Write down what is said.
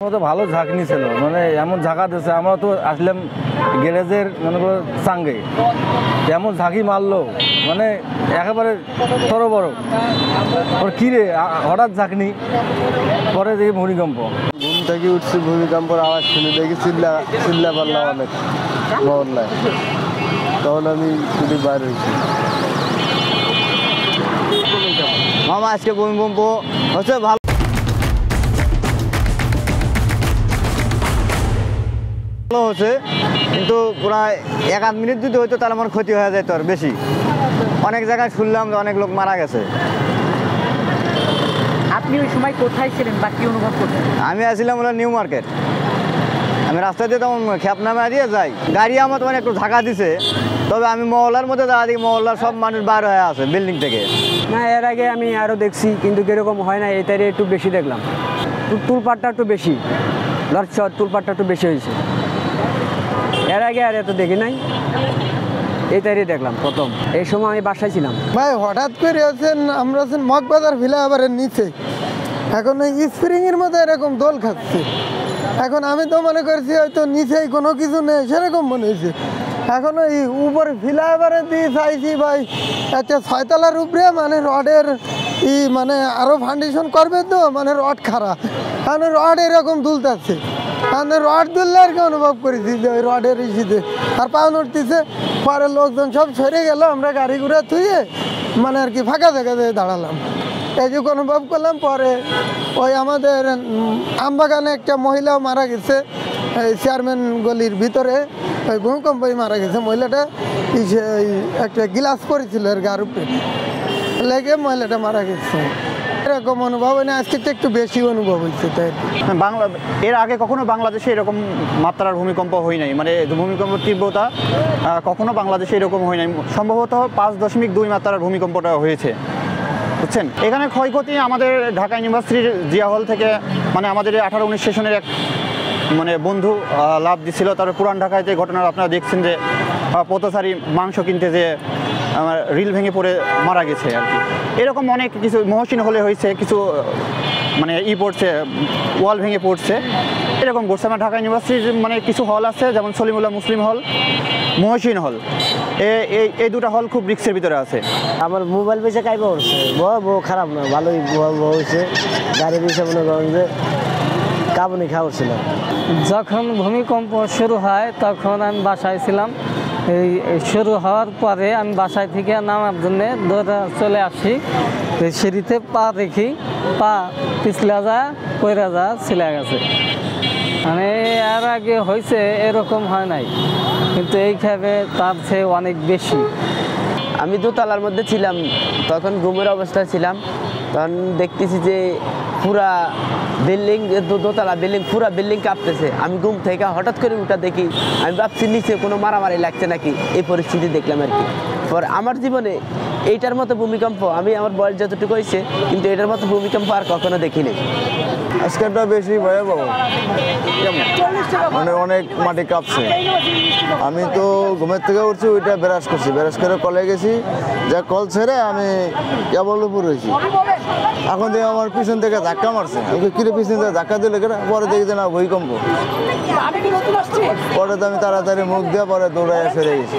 তো ভালো ঝাঁকনি ছিল, মানে এমন ঝাঁকা দিয়েছে। আমরা তো আসলাম গ্যারেজের মনে করো সাঙ্গে, এমন ঝাঁকি মারলো মানে একেবারে বড় ওর কিরে হঠাৎ ঝাঁকনি, পরে দেখি ভূমিকম্প। ঘুম থেকে উঠছি, ভূমিকম্পের আওয়াজ শুনে দেখি চিল্লা পারলাম অনেক মহল্লায়। তখন আমি ছুটি বাইর হয়েছি। মামা আজকে ভূমিকম্প হচ্ছে ভালো হচ্ছে, কিন্তু প্রায় 1-8 মিনিট যদি হইতো তাহলে আমার ক্ষতি হয়ে যেত আর বেশি। অনেক জায়গায় শুনলাম যে অনেক লোক মারা গেছে। আপনি ওই সময় কোথায় ছিলেন বা কি অনুভব করছেন? আমি আসছিলাম হলো নিউ মার্কেট। আমি রাস্তা দিয়ে তখন খ্যাপ নামা দিয়ে যাই, গাড়ি আমার তখন একটু ধাক্কা দিছে। তবে আমি মহল্লার মধ্যে যাওয়া দিই, মহল্লার সব মানুষ বার হয়ে আছে বিল্ডিং থেকে। না, এর আগে আমি আরও দেখছি, কিন্তু এরকম হয় না। এটারে একটু বেশি দেখলাম, তুলপাটটা একটু বেশি, লড়চড় তুলপাটটা একটু বেশি হয়েছে। এর আগে আর এত দেখি নাই, এটারই দেখলাম প্রথম। এই সময় আমি বাসায় ছিলাম। ভাই হঠাৎ করে আছেন, আমরা আছেন মগবাজার ফ্লাইওভারের নিচে, এখন ওই স্প্রিংয়ের মধ্যে এরকম দোল খাচ্ছে। এখন আমি তো মনে করছি হয়তো নিচেই কোনো কিছু নেই, সেরকম মনে হয়েছে। এখন ওই উপরে ফ্লাইওভারে দিয়ে চাইছি ভাই একটা 6তলার উপরে, মানে রডের মানে আরও ফাউন্ডেশন করবে তো, মানে রড খারাপ, কারণ রড এরকম দুলতেছে। কারণ রড দুললে আর কি অনুভব করেছি যে ওই রডের ইসিতে আর পাও উঠতেছে। পরে লোকজন সব সরে গেল, আমরা গাড়ি ঘুরে থুয়ে মানে আর কি ফাঁকা জায়গায় দাঁড়ালাম, এই যে অনুভব করলাম। পরে ওই আমাদের আমবাগানে একটা মহিলাও মারা গেছে, এই চেয়ারম্যান গলির ভিতরে ওই ভূমিকম্পই মারা গেছে। মহিলাটা ওই একটা গিলাস পড়েছিল এর গার উপরে লেগে মহিলাটা মারা গেছে। এরকম অনুভব হয় না, আজকে তো একটু বেশি অনুভব হয়েছে। তাই এর আগে কখনো বাংলাদেশে এরকম মাত্রার ভূমিকম্প হয় নাই, মানে ভূমিকম্পের তীব্রতা কখনো বাংলাদেশে এরকম হয় নাই। সম্ভবত 5.2 মাত্রার ভূমিকম্পটা হয়েছে, বুঝছেন। এখানে ক্ষয়ক্ষতি আমাদের ঢাকা ইউনিভার্সিটির জিয়া হল থেকে, মানে আমাদের 18-19 সেশনের এক মানে বন্ধু লাভ দিছিল। তারপর পুরান ঢাকায় যে ঘটনা আপনারা দেখছেন, যে পথচারী মাংস কিনতে যে আমার রিল ভেঙে পড়ে মারা গেছে আর কি। এরকম অনেক কিছু মহসিন হলে হয়েছে, কিছু মানে পড়ছে, ওয়াল ভেঙে পড়ছে, এরকম ঘটছে। আমার ঢাকা ইউনিভার্সিটির মানে কিছু হল আছে, যেমন সলিমুল্লাহ মুসলিম হল, মহসিন হল, এই দুটো হল খুব রিস্কের ভিতরে আছে। আমার মোবাইল বেঁচে কাইবা উঠছে, বউ খারাপ না, ভালোই বউ হয়েছে। গাড়ি বেঁচে মনে করেন যে কাবুনি খাওয়া উঠছিল। যখন ভূমিকম্প শুরু হয় তখন আমি বাসায় ছিলাম। এই শুরু হওয়ার পরে আমি বাসায় থেকে নামার জন্য দৌড়ে চলে আসি, সিঁড়িতে পা দেখি, পা পিছলা যা পয়রা যা ছিলা গেছে। মানে এর আগে হয়েছে এরকম হয় নাই, কিন্তু এইখানে তার চেয়ে অনেক বেশি। আমি দোতলার মধ্যে ছিলাম, তখন ঘুমের অবস্থায় ছিলাম। তখন দেখতেছি যে পুরা বিল্ডিং, দোতলা বিল্ডিং, পুরা বিল্ডিং কাঁপতেছে। আমি ঘুম থেকে হঠাৎ করে উঠা দেখি, আমি ভাবছি নিচে কোনো মারামারি লাগছে নাকি, এই পরিস্থিতি দেখলাম আর কি। পর আমার জীবনে এইটার মতো ভূমিকম্প, আমি আমার বয়স যতটুকু হয়েছে, কিন্তু এটার মতো ভূমিকম্প আর কখনো দেখিনি। আজকেরটা বেশি ভয়াবহ, মানে অনেক মাটি কাঁপছে। আমি তো ঘুমের থেকে উঠছি, ওইটা ব্রাশ করছি, ব্রাশ করে কলে গেছি, যা কল ছেড়ে আমি কেবল উপর হয়েছি। এখন দেখি আমার পিছন থেকে ধাক্কা মারছে, আমি কিরে পিছন থেকে ধাক্কা দিলে কেন, পরে দেখি যে না ভূমিকম্প। পরে তো আমি তাড়াতাড়ি মুখ দিয়ে পরে দৌড়াইয়া সেরে গেছি।